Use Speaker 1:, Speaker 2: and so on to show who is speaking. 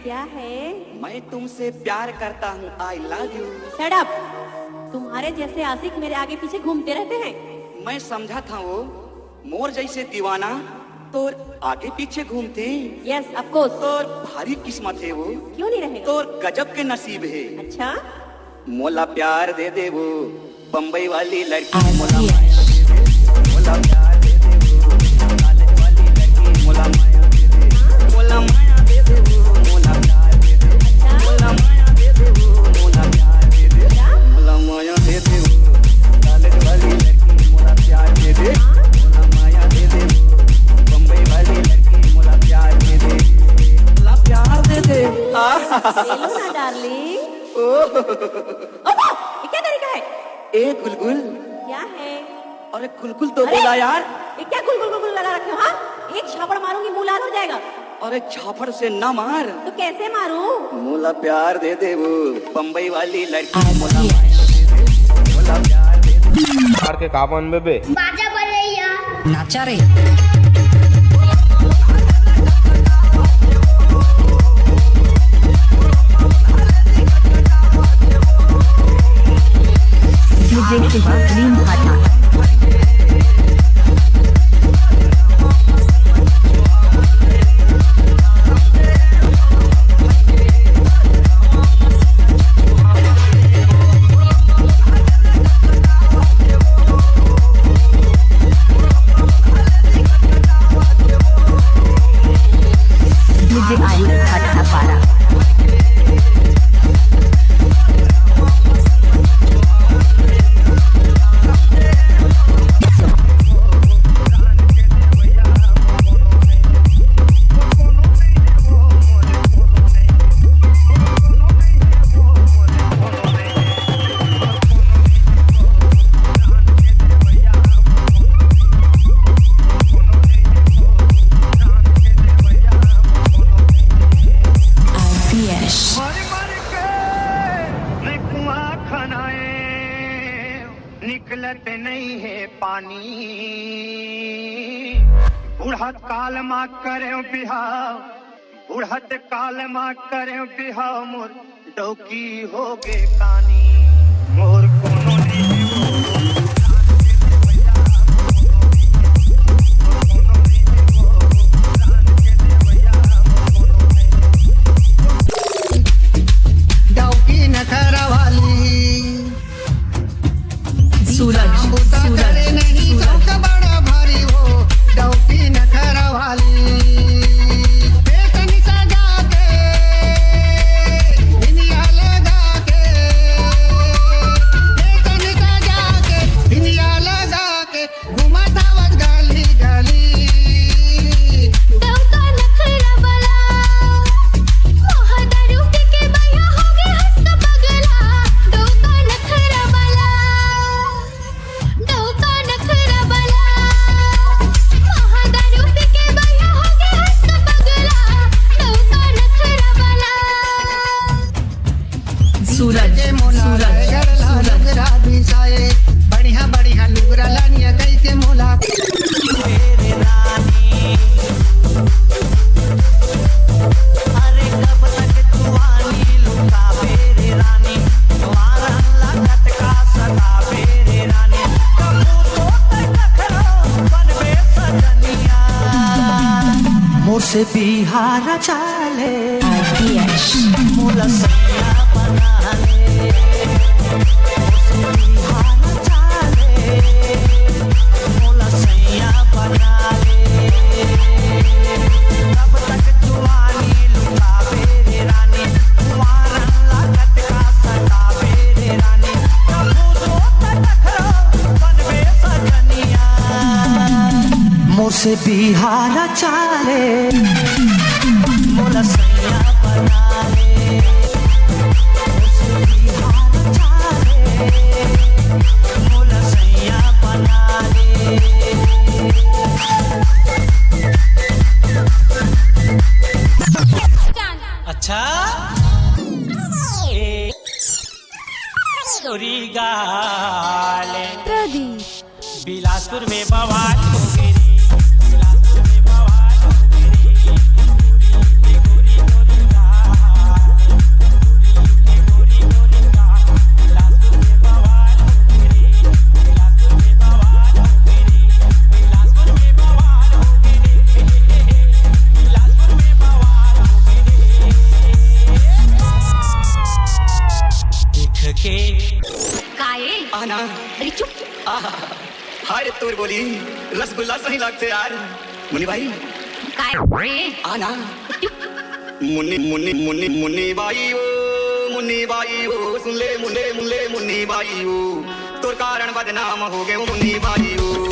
Speaker 1: क्या है?
Speaker 2: मैं तुमसे प्यार करता हूँ, I love you.
Speaker 1: Shut up. तुम्हारे जैसे आशिक मेरे आगे पीछे घूमते रहते हैं।
Speaker 2: मैं समझा था वो मोर जैसे दीवाना तो आगे पीछे घूमते।
Speaker 1: Yes of course.
Speaker 2: तो भारी किस्मत है वो,
Speaker 1: क्यों नहीं रहेगा?
Speaker 2: तो गजब के नसीब है।
Speaker 1: अच्छा,
Speaker 2: मोला प्यार दे दे वो बम्बई वाली लड़की, मोला माया दे दे, मोला प्यार दे दे वो कॉलेज वाली लड़की, मोला माया दे दे, मोला माया दे दे वो, मोला प्यार दे दे, मोला माया दे दे वो, मोला प्यार दे दे, मोला माया दे दे वो कॉलेज वाली लड़की, मोला प्यार दे दे, मोला माया दे दे वो बम्बई वाली लड़की, मोला प्यार दे दे, मोला प्यार दे दे।
Speaker 1: हेलो ना डार्लिंग। ये क्या तरीका है?
Speaker 2: ए गुलगुल।
Speaker 1: क्या है?
Speaker 2: अरे गुलगुल तो बोला यार।
Speaker 1: ये क्या गुलगुल गुलगुल लगा रखे हो? हाँ, एक छापड़ मारूंगी मुंह लाल हो जाएगा।
Speaker 2: अरे छापड़ से ना मार।
Speaker 1: तो कैसे मारूं?
Speaker 2: मोला प्यार दे दे वो बम्बई वाली लड़की, मोला माया दे दे, मोला प्यार दे दे।
Speaker 3: मार के काबन बेबे
Speaker 4: बाजा बज रही है,
Speaker 5: नाचा रे। DJ Shiva Clean Bhata। DJ Ayush Bhattapara।
Speaker 6: निकलत नहीं है पानी, बुढ़त काल माँ करे बिहाव, बुढ़त काल माँ करे बिहाव, मोर डौकी हो गे कानी, मोर कोनो नहीं
Speaker 7: डौकी नखरा वाली
Speaker 5: सूरज
Speaker 7: करे नहीं चौक बड़ा भारी वो डौकी नखरा वाली बेतनी सजा के दुनिया लगा के बेतनी सजा के दुनिया लगा के घुमा धावत गली गली
Speaker 4: डौका नखरा बला, मोह दारू पी के बया हो गए हंस पगला, डौका नखरा बला, डौका नखरा बला, मोह दारू पी के बया हो गए हंस पगला, डौका नखरा बला।
Speaker 5: सूरज
Speaker 7: लुगरा बिसाए बढ़िया बढ़िया लुगरा लानिया कैसे मोला
Speaker 8: मोर से बिहार चाले
Speaker 5: आदिश
Speaker 8: मोला सैया बना ले, मोर से बिहार चाले मोला सैया बना ले, कब तक जुआनी लुटावे रे रानी, तुम्हारा लागत का सतावे रे रानी, कबू तो टकरा बनवे सजनिया, मोर से बिहार चाले मोला सैया बना ले, मोर से बिहार चाले मोला सैया बना ले। अच्छा छोरी गाले
Speaker 1: प्रदीप।
Speaker 8: बिलासपुर में बवाल हो गई, बिलासपुर में बवाल हो गई, गोरी गोरी गोरी गोरी के
Speaker 1: काये
Speaker 2: आना
Speaker 1: अरे चुप
Speaker 2: हाय तोर बोली रसगुल्ला सही लगते यार मुन्नी भाई
Speaker 1: काय
Speaker 2: आना
Speaker 1: चुप
Speaker 2: मुन्नी मुन्नी मुन्नी मुन्नी बाई ओ सुन ले मुन्ने मुन्ने मुन्नी बाई ओ तोर कारण बदनाम हो गए मुन्नी बाई ओ